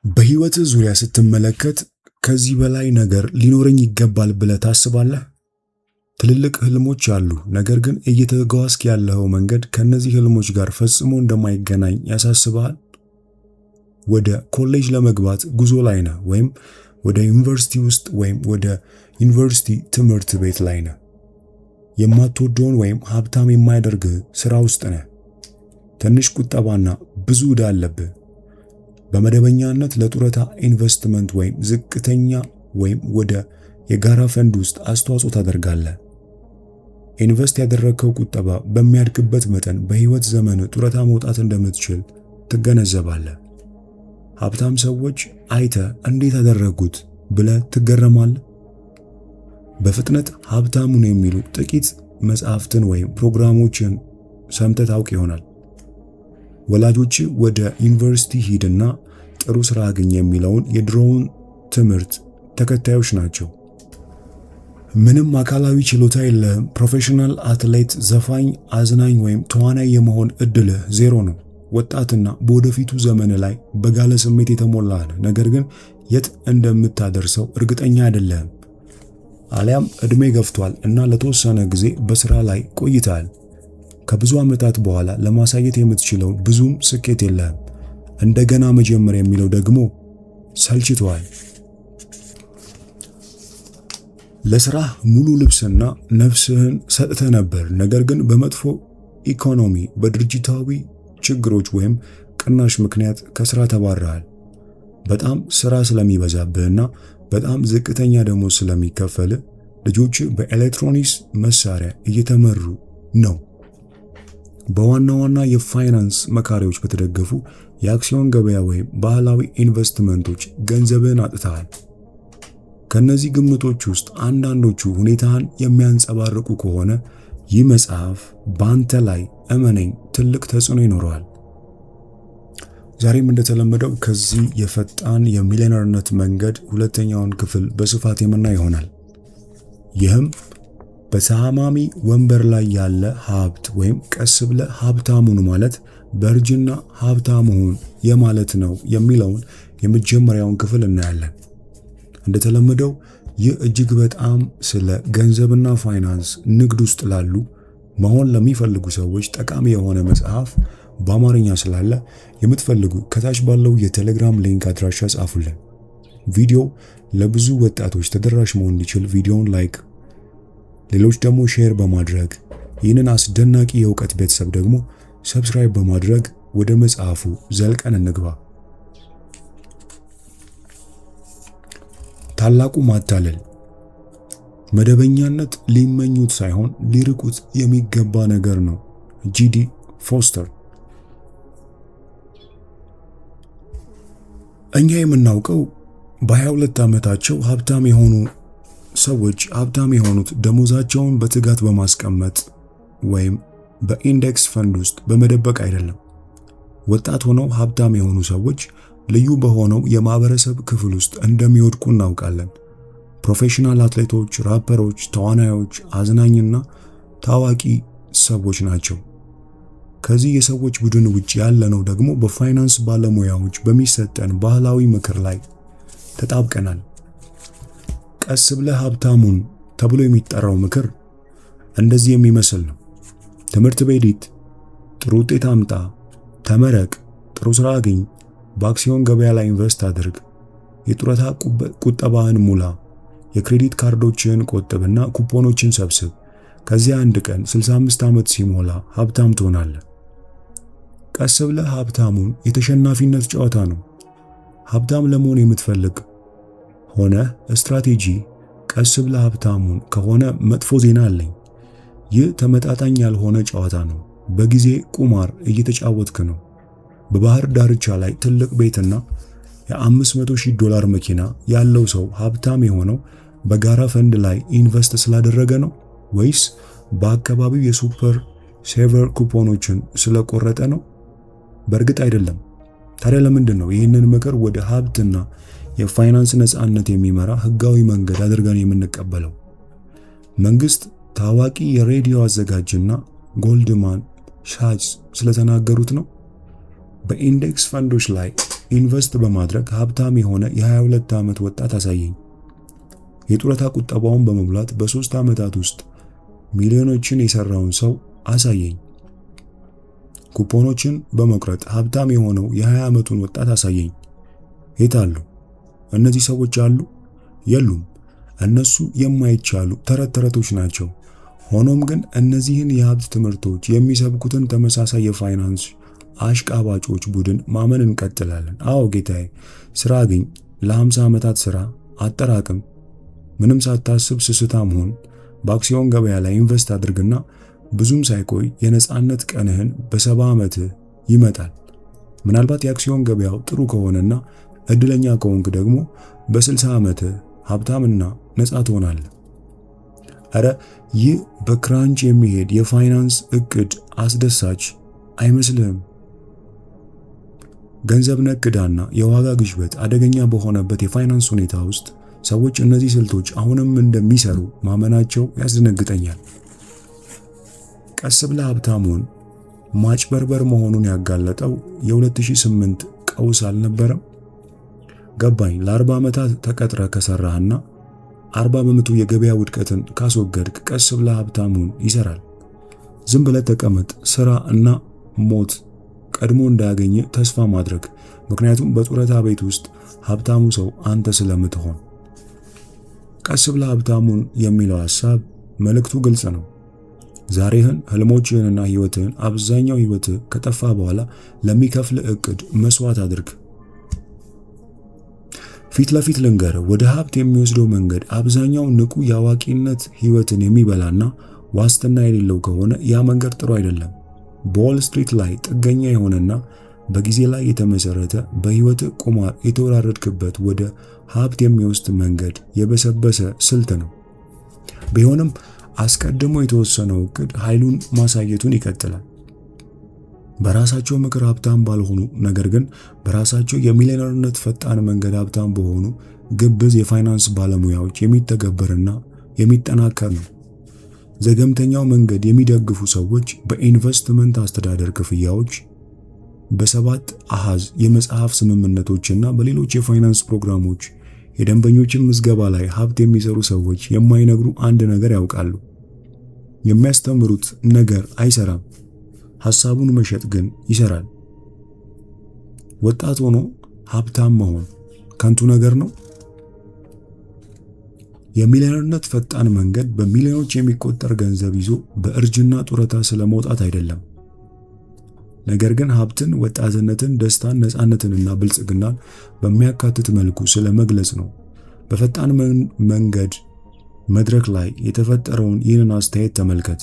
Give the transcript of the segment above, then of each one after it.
በህይወት ዙሪያ ስትመለከት ከዚህ በላይ ነገር ሊኖረኝ ይገባል ብለህ ታስባለህ? ትልልቅ ህልሞች አሉ፣ ነገር ግን እየተጓዝክ ያለው መንገድ ከነዚህ ህልሞች ጋር ፈጽሞ እንደማይገናኝ ያሳስብሃል? ወደ ኮሌጅ ለመግባት ጉዞ ላይ ነህ፣ ወይም ወደ ዩኒቨርሲቲ ውስጥ ወይም ወደ ዩኒቨርሲቲ ትምህርት ቤት ላይ ነህ። የማትወደውን ወይም ሀብታም የማያደርግህ ስራ ውስጥ ነህ። ትንሽ ቁጠባና ብዙ ዕዳ አለብህ። በመደበኛነት ለጡረታ ኢንቨስትመንት ወይም ዝቅተኛ ወይም ወደ የጋራ ፈንድ ውስጥ አስተዋጽኦ ታደርጋለህ። ኢንቨስት ያደረግከው ቁጠባ በሚያድግበት መጠን በህይወት ዘመን ጡረታ መውጣት እንደምትችል ትገነዘባለህ። ሀብታም ሰዎች አይተህ እንዴት አደረጉት ብለህ ትገረማለህ። በፍጥነት ሀብታሙን የሚሉ ጥቂት መጽሐፍትን ወይም ፕሮግራሞችን ሰምተህ ታውቅ ይሆናል። ወላጆች ወደ ዩኒቨርሲቲ ሂድና ጥሩ ስራ አግኝ የሚለውን የድሮውን ትምህርት ተከታዮች ናቸው። ምንም አካላዊ ችሎታ የለህም፣ ፕሮፌሽናል አትሌት፣ ዘፋኝ፣ አዝናኝ ወይም ተዋናይ የመሆን እድልህ ዜሮ ነው። ወጣትና በወደፊቱ ዘመን ላይ በጋለ ስሜት የተሞላህ ነህ፣ ነገር ግን የት እንደምታደርሰው እርግጠኛ አይደለህም። አሊያም እድሜ ገፍቷል እና ለተወሰነ ጊዜ በስራ ላይ ቆይተሃል። ከብዙ ዓመታት በኋላ ለማሳየት የምትችለው ብዙም ስኬት የለህም። እንደገና መጀመር የሚለው ደግሞ ሰልችቷል። ለስራህ ሙሉ ልብስና ነፍስህን ሰጥተህ ነበር፣ ነገር ግን በመጥፎ ኢኮኖሚ፣ በድርጅታዊ ችግሮች ወይም ቅናሽ ምክንያት ከስራ ተባረሃል። በጣም ስራ ስለሚበዛብህና በጣም ዝቅተኛ ደሞዝ ስለሚከፈል ልጆች በኤሌክትሮኒክስ መሳሪያ እየተመሩ ነው። በዋና ዋና የፋይናንስ መካሪዎች በተደገፉ የአክሲዮን ገበያ ወይም ባህላዊ ኢንቨስትመንቶች ገንዘብህን አጥተሃል። ከነዚህ ግምቶች ውስጥ አንዳንዶቹ ሁኔታን የሚያንጸባርቁ ከሆነ ይህ መጽሐፍ በአንተ ላይ እመነኝ ትልቅ ተጽዕኖ ይኖረዋል። ዛሬም እንደተለመደው ከዚህ የፈጣን የሚሊዮነርነት መንገድ ሁለተኛውን ክፍል በስፋት የምናይ ይሆናል። ይህም በተሃማሚ ወንበር ላይ ያለ ሀብት ወይም ቀስ ብለህ ሀብታሙን ማለት በእርጅና ሀብታም መሆን የማለት ነው የሚለውን የመጀመሪያውን ክፍል እናያለን። እንደተለመደው ይህ እጅግ በጣም ስለ ገንዘብና ፋይናንስ ንግድ ውስጥ ላሉ መሆን ለሚፈልጉ ሰዎች ጠቃሚ የሆነ መጽሐፍ በአማርኛ ስላለ የምትፈልጉ ከታች ባለው የቴሌግራም ሊንክ አድራሻ ጻፉልን። ቪዲዮ ለብዙ ወጣቶች ተደራሽ መሆን እንዲችል ቪዲዮውን ላይክ፣ ሌሎች ደግሞ ሼር በማድረግ ይህንን አስደናቂ የእውቀት ቤተሰብ ደግሞ ሰብስክራይብ በማድረግ ወደ መጽሐፉ ዘልቀን እንግባ። ታላቁ ማታለል መደበኛነት ሊመኙት ሳይሆን ሊርቁት የሚገባ ነገር ነው። ጂዲ ፎስተር። እኛ የምናውቀው በ22 ዓመታቸው ሀብታም የሆኑ ሰዎች ሀብታም የሆኑት ደሞዛቸውን በትጋት በማስቀመጥ ወይም በኢንዴክስ ፈንድ ውስጥ በመደበቅ አይደለም። ወጣት ሆነው ሀብታም የሆኑ ሰዎች ልዩ በሆነው የማህበረሰብ ክፍል ውስጥ እንደሚወድቁ እናውቃለን። ፕሮፌሽናል አትሌቶች፣ ራፐሮች፣ ተዋናዮች፣ አዝናኝና ታዋቂ ሰዎች ናቸው። ከዚህ የሰዎች ቡድን ውጭ ያለነው ደግሞ በፋይናንስ ባለሙያዎች በሚሰጠን ባህላዊ ምክር ላይ ተጣብቀናል። ቀስ ብለህ ሀብታሙን ተብሎ የሚጠራው ምክር እንደዚህ የሚመስል ነው። ትምህርት ቤት ሂድ፣ ጥሩ ውጤት አምጣ፣ ተመረቅ፣ ጥሩ ስራ አግኝ፣ በአክሲዮን ገበያ ላይ ኢንቨስት አድርግ፣ የጡረታ ቁጠባህን ሙላ፣ የክሬዲት ካርዶችን ቆጥብና ኩፖኖችን ሰብስብ። ከዚያ አንድ ቀን 65 ዓመት ሲሞላ ሀብታም ትሆናለህ። ቀስ ብለህ ሀብታሙን የተሸናፊነት ጨዋታ ነው። ሀብታም ለመሆን የምትፈልግ ሆነ ስትራቴጂ ቀስ ብለህ ሀብታሙን ከሆነ መጥፎ ዜና አለኝ። ይህ ተመጣጣኝ ያልሆነ ጨዋታ ነው። በጊዜ ቁማር እየተጫወትክ ነው። በባህር ዳርቻ ላይ ትልቅ ቤትና የ$500,000 መኪና ያለው ሰው ሀብታም የሆነው በጋራ ፈንድ ላይ ኢንቨስት ስላደረገ ነው ወይስ በአካባቢው የሱፐር ሴቨር ኩፖኖችን ስለቆረጠ ነው? በእርግጥ አይደለም። ታዲያ ለምንድን ነው ይህንን ምክር ወደ ሀብትና የፋይናንስ ነፃነት የሚመራ ህጋዊ መንገድ አድርገን የምንቀበለው? መንግስት፣ ታዋቂ የሬዲዮ አዘጋጅና ጎልድማን ሳችስ ስለተናገሩት ነው? በኢንዴክስ ፈንዶች ላይ ኢንቨስት በማድረግ ሀብታም የሆነ የ22 ዓመት ወጣት አሳየኝ። የጡረታ ቁጠባውን በመሙላት በ3 ዓመታት ውስጥ ሚሊዮኖችን የሰራውን ሰው አሳየኝ። ኩፖኖችን በመቁረጥ ሀብታም የሆነው የ20 ዓመቱን ወጣት አሳየኝ። የት አሉ? እነዚህ ሰዎች አሉ? የሉም። እነሱ የማይቻሉ ተረቶች ናቸው። ሆኖም ግን እነዚህን የሀብት ትምህርቶች የሚሰብኩትን ተመሳሳይ የፋይናንስ አሽቃባጮች ቡድን ማመን እንቀጥላለን። አዎ ጌታዬ፣ ስራ አግኝ፣ ለ50 ዓመታት ስራ አጠራቅም፣ ምንም ሳታስብ ስስታም ሆን፣ በአክሲዮን ገበያ ላይ ኢንቨስት አድርግና ብዙም ሳይቆይ የነጻነት ቀንህን በ70 ዓመትህ ይመጣል። ምናልባት የአክሲዮን ገበያው ጥሩ ከሆነና እድለኛ ከሆንክ ደግሞ በ60 ዓመትህ ሀብታምና ነጻ ትሆናለህ። አረ ይህ በክራንች የሚሄድ የፋይናንስ እቅድ አስደሳች አይመስልህም? ገንዘብ ነክ ዕዳና የዋጋ ግሽበት አደገኛ በሆነበት የፋይናንስ ሁኔታ ውስጥ ሰዎች እነዚህ ስልቶች አሁንም እንደሚሰሩ ማመናቸው ያስደነግጠኛል። ቀስ ብለህ ሀብታሙን ማጭበርበር መሆኑን ያጋለጠው የ2008 ቀውስ አልነበረም? ገባኝ። ለ40 ዓመታት ተቀጥረ ከሰራህና 40 በመቶ የገበያ ውድቀትን ካስወገድክ ቀስ ብለህ ሀብታሙን ይሰራል። ዝም ብለህ ተቀመጥ፣ ስራ እና ሞት ቀድሞ እንዳያገኘ ተስፋ ማድረግ። ምክንያቱም በጡረታ ቤት ውስጥ ሀብታሙ ሰው አንተ ስለምትሆን። ቀስ ብለህ ሀብታሙን የሚለው ሐሳብ መልእክቱ ግልጽ ነው። ዛሬህን፣ ህልሞችህንና ህይወትህን አብዛኛው ህይወትህ ከጠፋ በኋላ ለሚከፍል እቅድ መስዋዕት አድርግ። ፊት ለፊት ልንገርህ፣ ወደ ሀብት የሚወስደው መንገድ አብዛኛው ንቁ የአዋቂነት ህይወትን የሚበላና ዋስትና የሌለው ከሆነ ያ መንገድ ጥሩ አይደለም። በዎል ስትሪት ላይ ጥገኛ የሆነና በጊዜ ላይ የተመሰረተ በህይወት ቁማር የተወራረድክበት ወደ ሀብት የሚወስድ መንገድ የበሰበሰ ስልት ነው። ቢሆንም አስቀድሞ የተወሰነው እቅድ ኃይሉን ማሳየቱን ይቀጥላል። በራሳቸው ምክር ሀብታም ባልሆኑ ነገር ግን በራሳቸው የሚሊዮነርነት ፈጣን መንገድ ሀብታም በሆኑ ግብዝ የፋይናንስ ባለሙያዎች የሚተገበርና የሚጠናከር ነው። ዘገምተኛው መንገድ የሚደግፉ ሰዎች በኢንቨስትመንት አስተዳደር ክፍያዎች፣ በሰባት አሃዝ የመጽሐፍ ስምምነቶችና በሌሎች የፋይናንስ ፕሮግራሞች የደንበኞችን ምዝገባ ላይ ሀብት የሚሰሩ ሰዎች የማይነግሩ አንድ ነገር ያውቃሉ። የሚያስተምሩት ነገር አይሰራም፣ ሐሳቡን መሸጥ ግን ይሰራል። ወጣት ሆኖ ሀብታም መሆን ከንቱ ነገር ነው። የሚሊዮነርነት ፈጣን መንገድ በሚሊዮኖች የሚቆጠር ገንዘብ ይዞ በእርጅና ጡረታ ስለመውጣት አይደለም። ነገር ግን ሀብትን፣ ወጣትነትን፣ ደስታን፣ ነፃነትንና ብልጽግናን በሚያካትት መልኩ ስለመግለጽ ነው። በፈጣን መንገድ መድረክ ላይ የተፈጠረውን ይህንን አስተያየት ተመልከት።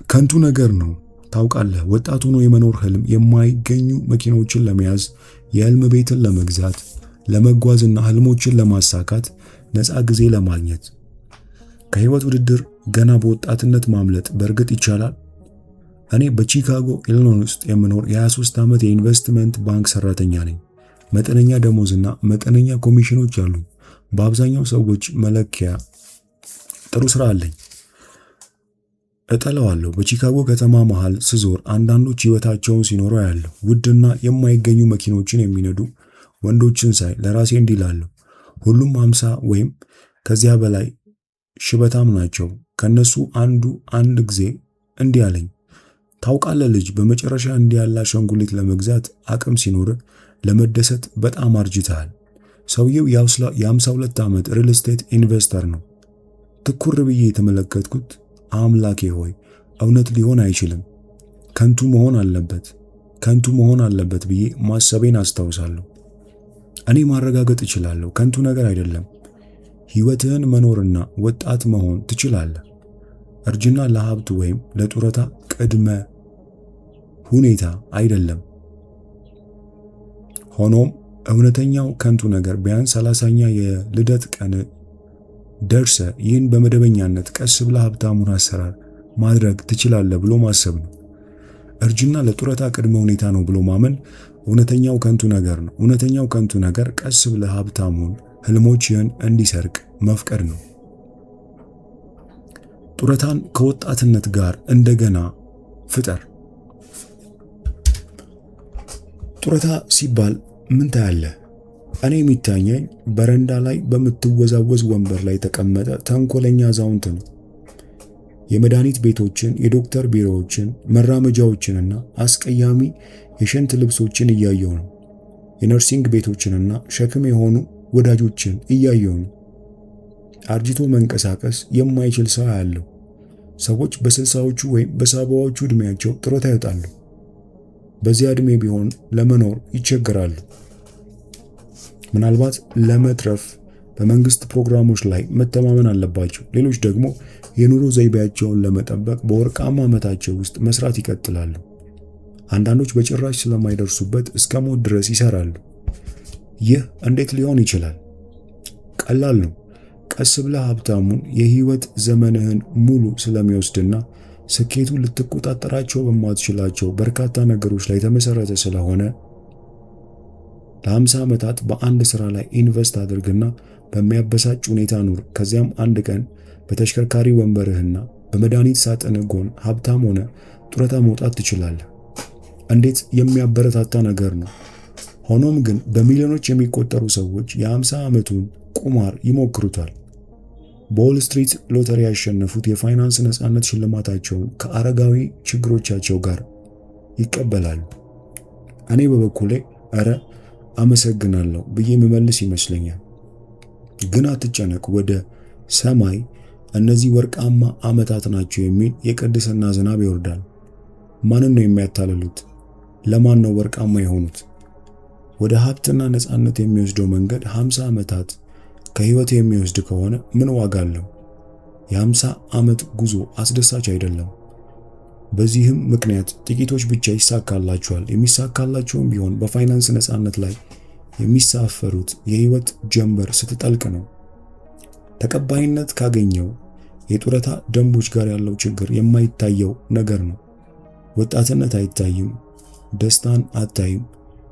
ከንቱ ነገር ነው። ታውቃለህ፣ ወጣት ሆኖ የመኖር ህልም የማይገኙ መኪኖችን ለመያዝ፣ የህልም ቤትን ለመግዛት፣ ለመጓዝና ህልሞችን ለማሳካት፣ ነፃ ጊዜ ለማግኘት። ከህይወት ውድድር ገና በወጣትነት ማምለጥ በእርግጥ ይቻላል? እኔ በቺካጎ ኢሊኖይስ ውስጥ የምኖር የ23 ዓመት የኢንቨስትመንት ባንክ ሰራተኛ ነኝ። መጠነኛ ደሞዝና መጠነኛ ኮሚሽኖች አሉኝ። በአብዛኛው ሰዎች መለኪያ ጥሩ ስራ አለኝ። እጠላዋለሁ። በቺካጎ ከተማ መሃል ስዞር አንዳንዶች ህይወታቸውን ሲኖሩ ያለው ውድና የማይገኙ መኪኖችን የሚነዱ ወንዶችን ሳይ ለራሴ እንዲህ እላለሁ፣ ሁሉም 50 ወይም ከዚያ በላይ ሽበታም ናቸው። ከነሱ አንድ ጊዜ እንዲህ አለኝ፣ ታውቃለህ ልጅ፣ በመጨረሻ እንዲህ ያለ አሻንጉሊት ለመግዛት አቅም ሲኖር ለመደሰት በጣም አርጅተሃል። ሰውየው የ52 ዓመት ሪል ስቴት ኢንቨስተር ነው። ትኩር ብዬ የተመለከትኩት አምላኬ ሆይ እውነት ሊሆን አይችልም፣ ከንቱ መሆን አለበት ብዬ ማሰቤን አስታውሳለሁ። እኔ ማረጋገጥ እችላለሁ፣ ከንቱ ነገር አይደለም። ህይወትህን መኖርና ወጣት መሆን ትችላለህ። እርጅና ለሀብት ወይም ለጡረታ ቅድመ ሁኔታ አይደለም። ሆኖም እውነተኛው ከንቱ ነገር ቢያንስ 30ኛ የልደት ቀን ደርሰ ይህን በመደበኛነት ቀስ ብለህ ሀብታሙን አሰራር ማድረግ ትችላለህ ብሎ ማሰብ ነው። እርጅና ለጡረታ ቅድመ ሁኔታ ነው ብሎ ማመን እውነተኛው ከንቱ ነገር ነው። እውነተኛው ከንቱ ነገር ቀስ ብለህ ሀብታሙን ህልሞችህን እንዲሰርቅ መፍቀድ ነው። ጡረታን ከወጣትነት ጋር እንደገና ፍጠር። ጡረታ ሲባል ምን ታያለህ? እኔ የሚታየኝ በረንዳ ላይ በምትወዛወዝ ወንበር ላይ የተቀመጠ ተንኮለኛ አዛውንት ነው። የመድኃኒት ቤቶችን፣ የዶክተር ቢሮዎችን፣ መራመጃዎችንና አስቀያሚ የሽንት ልብሶችን እያየው ነው። የነርሲንግ ቤቶችንና ሸክም የሆኑ ወዳጆችን እያየው ነው። አርጅቶ መንቀሳቀስ የማይችል ሰው ያለው ሰዎች በ60ዎቹ ወይም በ70ዎቹ ዕድሜያቸው ጡረታ ይወጣሉ። በዚያ ዕድሜ ቢሆን ለመኖር ይቸገራሉ። ምናልባት ለመትረፍ በመንግስት ፕሮግራሞች ላይ መተማመን አለባቸው። ሌሎች ደግሞ የኑሮ ዘይቤያቸውን ለመጠበቅ በወርቃማ ዓመታቸው ውስጥ መስራት ይቀጥላሉ። አንዳንዶች በጭራሽ ስለማይደርሱበት እስከ ሞት ድረስ ይሰራሉ። ይህ እንዴት ሊሆን ይችላል? ቀላል ነው። ቀስ ብለህ ሀብታሙን የህይወት ዘመንህን ሙሉ ስለሚወስድና ስኬቱ ልትቆጣጠራቸው በማትችላቸው በርካታ ነገሮች ላይ የተመሰረተ ስለሆነ ለ50 ዓመታት በአንድ ስራ ላይ ኢንቨስት አድርግና በሚያበሳጭ ሁኔታ ኑር። ከዚያም አንድ ቀን በተሽከርካሪ ወንበርህና በመድኃኒት ሳጥንህ ጎን ሀብታም ሆነ ጡረታ መውጣት ትችላለህ። እንዴት የሚያበረታታ ነገር ነው! ሆኖም ግን በሚሊዮኖች የሚቆጠሩ ሰዎች የ50 ዓመቱን ቁማር ይሞክሩታል። በዎል ስትሪት ሎተሪ ያሸነፉት የፋይናንስ ነፃነት ሽልማታቸውን ከአረጋዊ ችግሮቻቸው ጋር ይቀበላሉ። እኔ በበኩሌ እረ አመሰግናለሁ ብዬ የምመልስ ይመስለኛል። ግን አትጨነቅ፣ ወደ ሰማይ እነዚህ ወርቃማ ዓመታት ናቸው የሚል የቅድስና ዝናብ ይወርዳል። ማንን ነው የሚያታልሉት? ለማን ነው ወርቃማ የሆኑት? ወደ ሀብትና ነፃነት የሚወስደው መንገድ 50 ዓመታት ከህይወት የሚወስድ ከሆነ ምን ዋጋ አለው? የ50 ዓመት ጉዞ አስደሳች አይደለም። በዚህም ምክንያት ጥቂቶች ብቻ ይሳካላቸዋል። የሚሳካላቸውም ቢሆን በፋይናንስ ነፃነት ላይ የሚሳፈሩት የህይወት ጀንበር ስትጠልቅ ነው። ተቀባይነት ካገኘው የጡረታ ደንቦች ጋር ያለው ችግር የማይታየው ነገር ነው። ወጣትነት አይታይም፣ ደስታን አታይም፣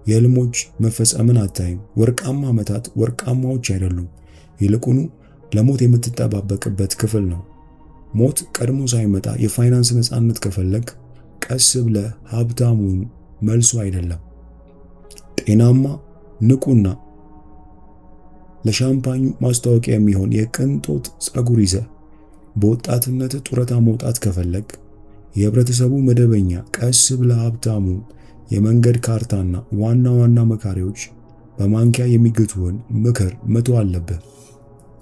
የህልሞች መፈጸምን አታይም። ወርቃማ ዓመታት ወርቃማዎች አይደሉም፣ ይልቁኑ ለሞት የምትጠባበቅበት ክፍል ነው። ሞት ቀድሞ ሳይመጣ የፋይናንስ ነፃነት ከፈለግ ቀስ ብለህ ሀብታሙን መልሱ አይደለም። ጤናማ ንቁና ለሻምፓኙ ማስታወቂያ የሚሆን የቅንጦት ፀጉር ይዘህ በወጣትነት ጡረታ መውጣት ከፈለግ የህብረተሰቡ መደበኛ ቀስ ብለህ ሀብታሙን የመንገድ ካርታና ዋና ዋና መካሪዎች በማንኪያ የሚገቱውን ምክር መተው አለብህ።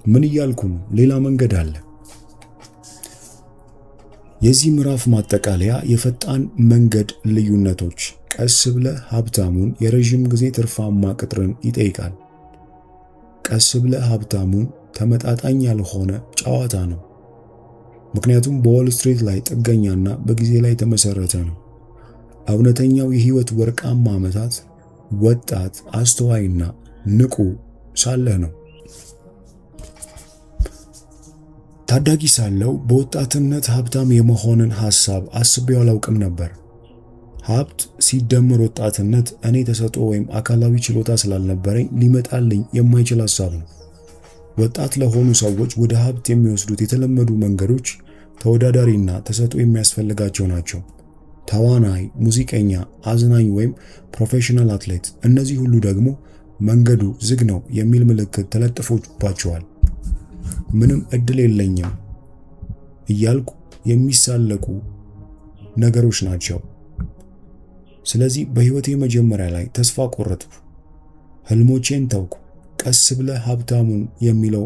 ምን እያልኩ ነው? ሌላ መንገድ አለ። የዚህ ምዕራፍ ማጠቃለያ የፈጣን መንገድ ልዩነቶች። ቀስ ብለህ ሀብታሙን የረዥም ጊዜ ትርፋማ ቅጥርን ይጠይቃል። ቀስ ብለህ ሀብታሙን ተመጣጣኝ ያልሆነ ጨዋታ ነው። ምክንያቱም በዎል ስትሪት ላይ ጥገኛና በጊዜ ላይ የተመሰረተ ነው። እውነተኛው የህይወት ወርቃማ ዓመታት ወጣት፣ አስተዋይና ንቁ ሳለህ ነው። ታዳጊ ሳለው በወጣትነት ሀብታም የመሆንን ሐሳብ አስቤው አላውቅም ነበር። ሀብት ሲደመር ወጣትነት እኔ ተሰጥኦ ወይም አካላዊ ችሎታ ስላልነበረኝ ሊመጣልኝ የማይችል ሐሳብ ነው። ወጣት ለሆኑ ሰዎች ወደ ሀብት የሚወስዱት የተለመዱ መንገዶች ተወዳዳሪና ተሰጥኦ የሚያስፈልጋቸው ናቸው። ተዋናይ፣ ሙዚቀኛ፣ አዝናኝ ወይም ፕሮፌሽናል አትሌት። እነዚህ ሁሉ ደግሞ መንገዱ ዝግ ነው የሚል ምልክት ተለጥፎባቸዋል። ምንም እድል የለኝም እያልኩ የሚሳለቁ ነገሮች ናቸው። ስለዚህ በህይወቴ መጀመሪያ ላይ ተስፋ ቆረጥኩ፣ ህልሞቼን ተውኩ። ቀስ ብለህ ሀብታሙን የሚለው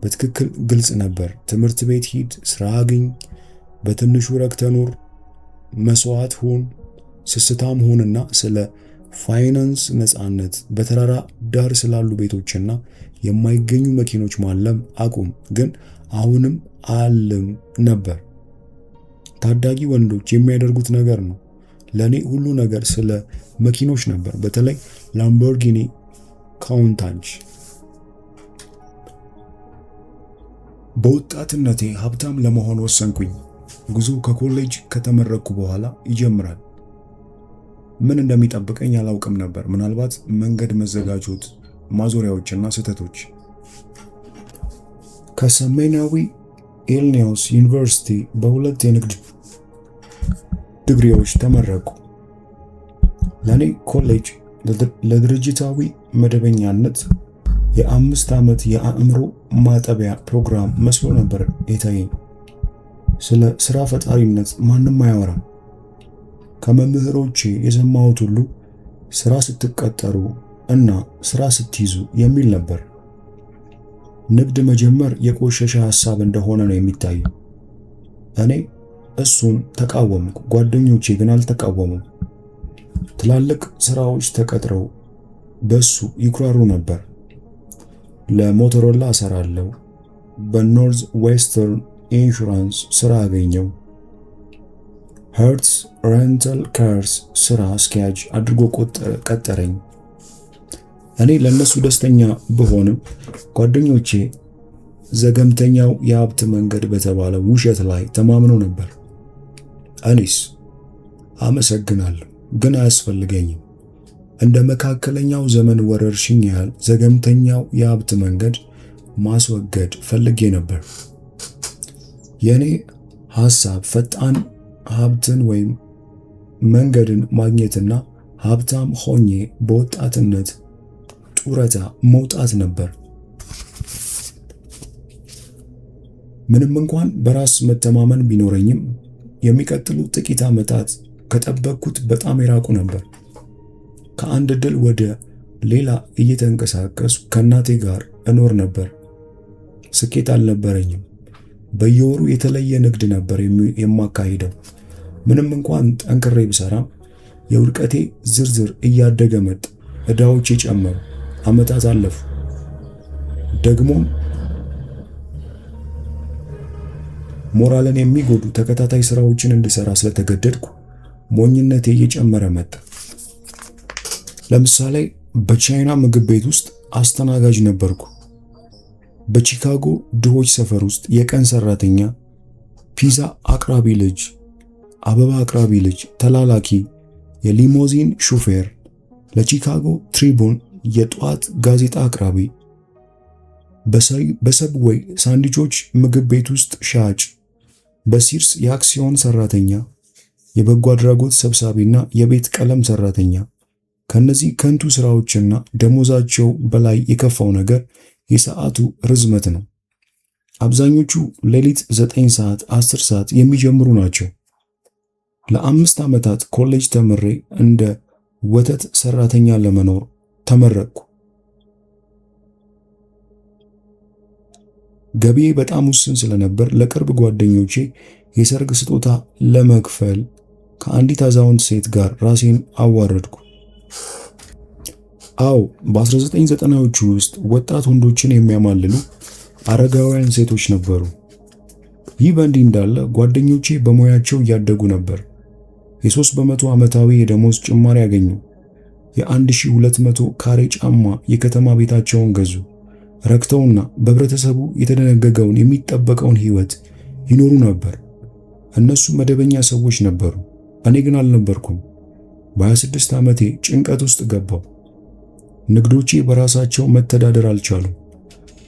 በትክክል ግልጽ ነበር። ትምህርት ቤት ሂድ፣ ስራ አግኝ፣ በትንሹ ረክተህ ኑር፣ መስዋዕት ሁን፣ ስስታም ሁንና ስለ ፋይናንስ ነፃነት በተራራ ዳር ስላሉ ቤቶችና የማይገኙ መኪኖች ማለም አቁም። ግን አሁንም አልም ነበር። ታዳጊ ወንዶች የሚያደርጉት ነገር ነው። ለኔ ሁሉ ነገር ስለ መኪኖች ነበር፣ በተለይ ላምቦርጊኒ ካውንታች። በወጣትነቴ ሀብታም ለመሆን ወሰንኩኝ። ጉዞ ከኮሌጅ ከተመረኩ በኋላ ይጀምራል። ምን እንደሚጠብቀኝ አላውቅም ነበር። ምናልባት መንገድ መዘጋጆት፣ ማዞሪያዎችና ስህተቶች። ከሰሜናዊ ኢሊኖይስ ዩኒቨርሲቲ በ2 የንግድ ዲግሪዎች ተመረቁ። ለኔ ኮሌጅ ለድርጅታዊ መደበኛነት የ5 ዓመት የአእምሮ ማጠቢያ ፕሮግራም መስሎ ነበር የታየኝ። ስለ ስራ ፈጣሪነት ማንም አያወራም። ከመምህሮቼ የሰማሁት ሁሉ ስራ ስትቀጠሩ እና ስራ ስትይዙ የሚል ነበር። ንግድ መጀመር የቆሸሸ ሐሳብ እንደሆነ ነው የሚታየው። እኔ እሱን ተቃወምኩ፣ ጓደኞቼ ግን አልተቃወሙም። ትላልቅ ስራዎች ተቀጥረው በሱ ይኩራሩ ነበር። ለሞቶሮላ እሰራለሁ፣ በኖርዝ ዌስተርን ኢንሹራንስ ስራ አገኘው፣ ሄርትስ ሬንታል ካርስ ስራ አስኪያጅ አድርጎ ቀጠረኝ። እኔ ለነሱ ደስተኛ ብሆንም ጓደኞቼ ዘገምተኛው የሀብት መንገድ በተባለ ውሸት ላይ ተማምነው ነበር። እኔስ አመሰግናለሁ ግን አያስፈልገኝም። እንደ መካከለኛው ዘመን ወረርሽኝ ያህል ዘገምተኛው የሀብት መንገድ ማስወገድ ፈልጌ ነበር። የኔ ሐሳብ ፈጣን ሀብትን ወይም መንገድን ማግኘትና ሀብታም ሆኜ በወጣትነት ጡረታ መውጣት ነበር። ምንም እንኳን በራስ መተማመን ቢኖረኝም የሚቀጥሉ ጥቂት ዓመታት ከጠበቅኩት በጣም የራቁ ነበር። ከአንድ ድል ወደ ሌላ እየተንቀሳቀሱ ከእናቴ ጋር እኖር ነበር። ስኬት አልነበረኝም። በየወሩ የተለየ ንግድ ነበር የማካሂደው። ምንም እንኳን ጠንክሬ ብሰራም የውድቀቴ ዝርዝር እያደገ መጣ። ዕዳዎቼ ጨመሩ። ዓመታት አለፉ። ደግሞም ሞራልን የሚጎዱ ተከታታይ ስራዎችን እንድሰራ ስለተገደድኩ ሞኝነቴ እየጨመረ መጣ። ለምሳሌ በቻይና ምግብ ቤት ውስጥ አስተናጋጅ ነበርኩ። በቺካጎ ድሆች ሰፈር ውስጥ የቀን ሰራተኛ፣ ፒዛ አቅራቢ ልጅ፣ አበባ አቅራቢ ልጅ፣ ተላላኪ፣ የሊሞዚን ሹፌር፣ ለቺካጎ ትሪቡን የጧት ጋዜጣ አቅራቢ፣ በሰብዌይ ሳንድዊቾች ምግብ ቤት ውስጥ ሻጭ፣ በሲርስ የአክሲዮን ሰራተኛ፣ የበጎ አድራጎት ሰብሳቢና የቤት ቀለም ሰራተኛ። ከነዚህ ከንቱ ስራዎችና ደሞዛቸው በላይ የከፋው ነገር የሰዓቱ ርዝመት ነው። አብዛኞቹ ሌሊት 9 ሰዓት፣ 10 ሰዓት የሚጀምሩ ናቸው። ለ5 ዓመታት ኮሌጅ ተምሬ እንደ ወተት ሰራተኛ ለመኖር ተመረቅኩ። ገቢዬ በጣም ውስን ስለነበር ለቅርብ ጓደኞቼ የሰርግ ስጦታ ለመክፈል ከአንዲት አዛውንት ሴት ጋር ራሴን አዋረድኩ። አዎ፣ በ1990ዎቹ ውስጥ ወጣት ወንዶችን የሚያማልሉ አረጋውያን ሴቶች ነበሩ። ይህ በእንዲህ እንዳለ ጓደኞቼ በሙያቸው እያደጉ ነበር። የ3 በመቶ ዓመታዊ የደሞዝ ጭማሪ ያገኙ። የ1200 ካሬ ጫማ የከተማ ቤታቸውን ገዙ። ረክተውና በህብረተሰቡ የተደነገገውን የሚጠበቀውን ህይወት ይኖሩ ነበር። እነሱ መደበኛ ሰዎች ነበሩ። እኔ ግን አልነበርኩም። በ26 ዓመቴ ጭንቀት ውስጥ ገባው። ንግዶቼ በራሳቸው መተዳደር አልቻሉም።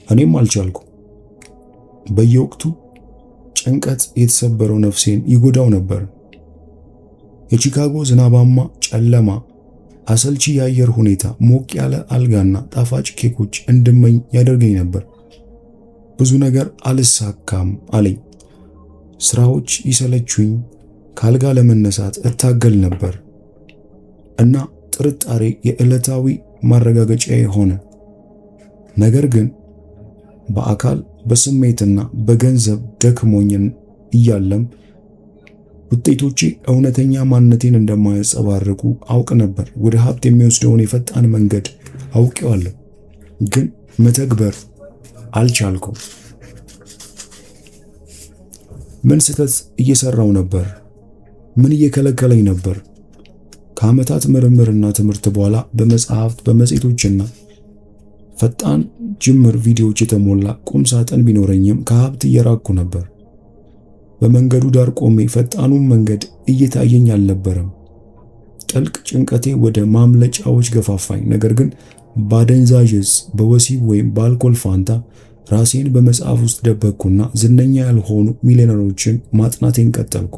እኔም አልቻልኩም። በየወቅቱ ጭንቀት የተሰበረው ነፍሴን ይጎዳው ነበር። የቺካጎ ዝናባማ ጨለማ፣ አሰልቺ የአየር ሁኔታ፣ ሞቅ ያለ አልጋና ጣፋጭ ኬኮች እንድመኝ ያደርገኝ ነበር። ብዙ ነገር አልሳካም አለኝ። ስራዎች ይሰለቹኝ፣ ካልጋ ለመነሳት እታገል ነበር እና ጥርጣሬ የዕለታዊ ማረጋገጫዬ ሆነ። ነገር ግን በአካል በስሜትና በገንዘብ ደክሞኝን እያለም ውጤቶቼ እውነተኛ ማንነቴን እንደማያንጸባርቁ አውቅ ነበር። ወደ ሀብት የሚወስደውን የፈጣን መንገድ አውቄዋለሁ፣ ግን መተግበር አልቻልኩም። ምን ስህተት እየሰራው ነበር? ምን እየከለከለኝ ነበር? ከዓመታት ምርምርና ትምህርት በኋላ በመጽሐፍት በመጽሔቶችና ፈጣን ጅምር ቪዲዮዎች የተሞላ ቁም ሳጥን ቢኖረኝም ከሀብት እየራቅኩ ነበር። በመንገዱ ዳር ቆሜ ፈጣኑን መንገድ እየታየኝ አልነበረም። ጥልቅ ጭንቀቴ ወደ ማምለጫዎች ገፋፋኝ። ነገር ግን በአደንዛዥ ዕፅ፣ በወሲብ ወይም በአልኮል ፋንታ ራሴን በመጽሐፍ ውስጥ ደበቅኩና ዝነኛ ያልሆኑ ሚሊዮነሮችን ማጥናቴን ቀጠልኩ።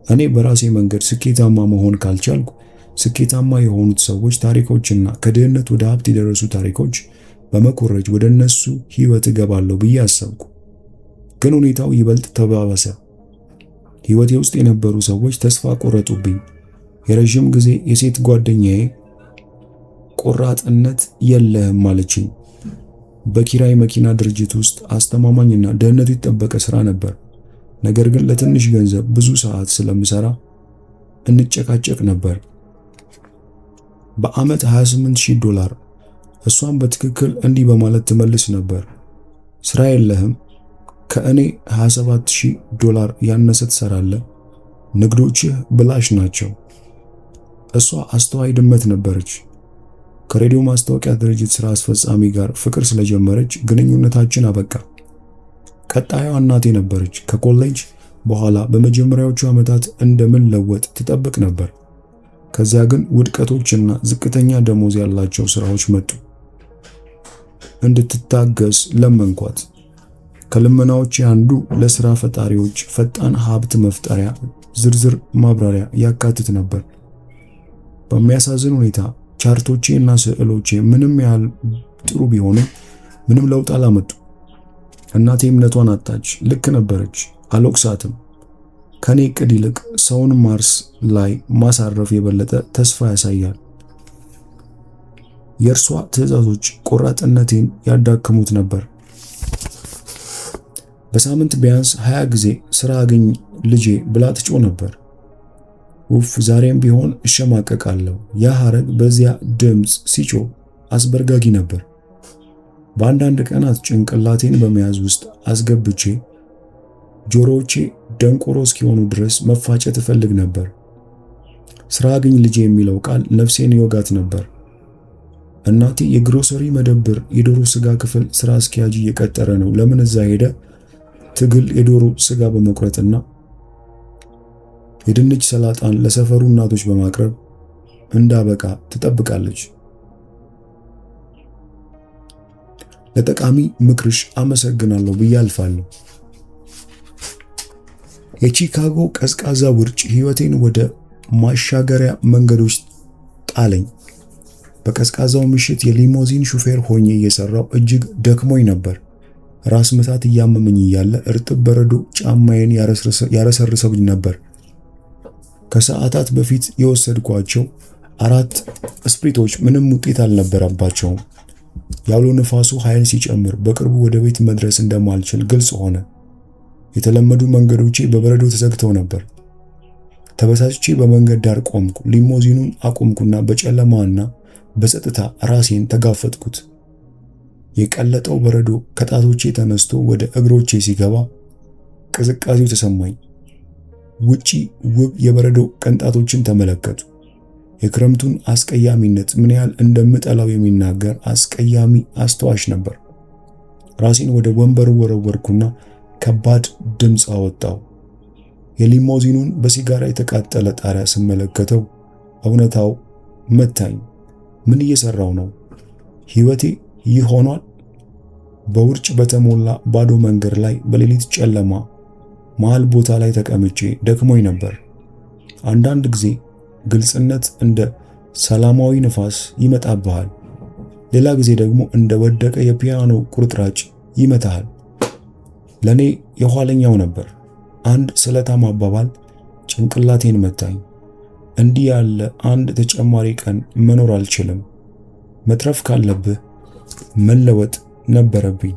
እኔ በራሴ መንገድ ስኬታማ መሆን ካልቻልኩ ስኬታማ የሆኑት ሰዎች ታሪኮችና ከድህነት ወደ ሀብት የደረሱ ታሪኮች በመኮረጅ ወደ እነሱ ህይወት እገባለሁ ብዬ አሰብኩ። ግን ሁኔታው ይበልጥ ተባባሰ። ህይወቴ ውስጥ የነበሩ ሰዎች ተስፋ ቆረጡብኝ። የረዥም ጊዜ የሴት ጓደኛዬ ቆራጥነት የለህም አለችኝ። በኪራይ መኪና ድርጅት ውስጥ አስተማማኝና ደህንነቱ የተጠበቀ ስራ ነበር። ነገር ግን ለትንሽ ገንዘብ ብዙ ሰዓት ስለምሰራ እንጨቃጨቅ ነበር። በአመት $28,000። እሷም በትክክል እንዲህ በማለት ትመልስ ነበር፣ ስራ የለህም፣ ከእኔ $27,000 ያነሰ ትሰራለህ፣ ንግዶችህ ብላሽ ናቸው። እሷ አስተዋይ ድመት ነበረች። ከሬዲዮ ማስታወቂያ ድርጅት ስራ አስፈጻሚ ጋር ፍቅር ስለጀመረች ግንኙነታችን አበቃ። ቀጣዩዋ እናቴ ነበረች። ከኮሌጅ በኋላ በመጀመሪያዎቹ ዓመታት እንደምን ለወጥ ትጠብቅ ነበር። ከዚያ ግን ውድቀቶችና ዝቅተኛ ደሞዝ ያላቸው ስራዎች መጡ። እንድትታገስ ለመንኳት። ከልመናዎቼ አንዱ ለስራ ፈጣሪዎች ፈጣን ሀብት መፍጠሪያ ዝርዝር ማብራሪያ ያካትት ነበር። በሚያሳዝን ሁኔታ ቻርቶቼ እና ስዕሎቼ ምንም ያህል ጥሩ ቢሆንም ምንም ለውጥ አላመጡ። እናቴ እምነቷን አጣች። ልክ ነበረች፣ አልወቅሳትም። ከኔ ዕቅድ ይልቅ ሰውን ማርስ ላይ ማሳረፍ የበለጠ ተስፋ ያሳያል። የእርሷ ትዕዛዞች ቆራጥነቴን ያዳክሙት ነበር። በሳምንት ቢያንስ 20 ጊዜ ስራ አገኝ ልጄ ብላ ትጮህ ነበር። ውፍ ዛሬም ቢሆን እሸማቀቃለሁ። ያ ሐረግ በዚያ ድምፅ ሲጮህ አስበርጋጊ ነበር። በአንዳንድ ቀናት ጭንቅላቴን በመያዝ ውስጥ አስገብቼ ጆሮዎቼ ደንቆሮ እስኪሆኑ ድረስ መፋጨት እፈልግ ነበር። ስራ አገኝ ልጄ የሚለው ቃል ነፍሴን ይወጋት ነበር። እናቴ የግሮሰሪ መደብር የዶሮ ስጋ ክፍል ስራ አስኪያጅ እየቀጠረ ነው፣ ለምን እዛ ሄደ? ትግል የዶሮ ስጋ በመቁረጥና የድንች ሰላጣን ለሰፈሩ እናቶች በማቅረብ እንዳበቃ ትጠብቃለች። ለጠቃሚ ምክርሽ አመሰግናለሁ ብዬ አልፋለሁ። የቺካጎ ቀዝቃዛ ውርጭ ህይወቴን ወደ ማሻገሪያ መንገዶች ጣለኝ። በቀዝቃዛው ምሽት የሊሞዚን ሹፌር ሆኜ እየሰራው እጅግ ደክሞኝ ነበር። ራስ ምታት እያመመኝ እያለ እርጥብ በረዶ ጫማዬን ያረሰርሰው ነበር። ከሰዓታት በፊት የወሰድኳቸው 4 ስፕሪቶች ምንም ውጤት አልነበረባቸውም። ያውሎ ንፋሱ ኃይል ሲጨምር በቅርቡ ወደ ቤት መድረስ እንደማልችል ግልጽ ሆነ። የተለመዱ መንገዶቼ በበረዶ ተዘግተው ነበር። ተበሳጭቼ በመንገድ ዳር ቆምኩ። ሊሞዚኑን አቆምኩና በጨለማና በጸጥታ ራሴን ተጋፈጥኩት። የቀለጠው በረዶ ከጣቶቼ ተነስቶ ወደ እግሮቼ ሲገባ ቅዝቃዜው ተሰማኝ። ውጪ ውብ የበረዶ ቅንጣቶችን ተመለከቱ። የክረምቱን አስቀያሚነት ምን ያህል እንደምጠላው የሚናገር አስቀያሚ አስተዋሽ ነበር። ራሴን ወደ ወንበሩ ወረወርኩና ከባድ ድምፅ አወጣው። የሊሞዚኑን በሲጋራ የተቃጠለ ጣሪያ ስመለከተው እውነታው መታኝ። ምን እየሰራው ነው? ህይወቴ ይህ ሆኗል? በውርጭ በተሞላ ባዶ መንገድ ላይ በሌሊት ጨለማ መሃል ቦታ ላይ ተቀምጬ ደክሞኝ ነበር። አንዳንድ ጊዜ ግልጽነት እንደ ሰላማዊ ንፋስ ይመጣብሃል፣ ሌላ ጊዜ ደግሞ እንደ ወደቀ የፒያኖ ቁርጥራጭ ይመታሃል። ለኔ የኋለኛው ነበር። አንድ ስለታም አባባል ጭንቅላቴን መታኝ። እንዲህ ያለ አንድ ተጨማሪ ቀን መኖር አልችልም። መትረፍ ካለብህ መለወጥ ነበረብኝ።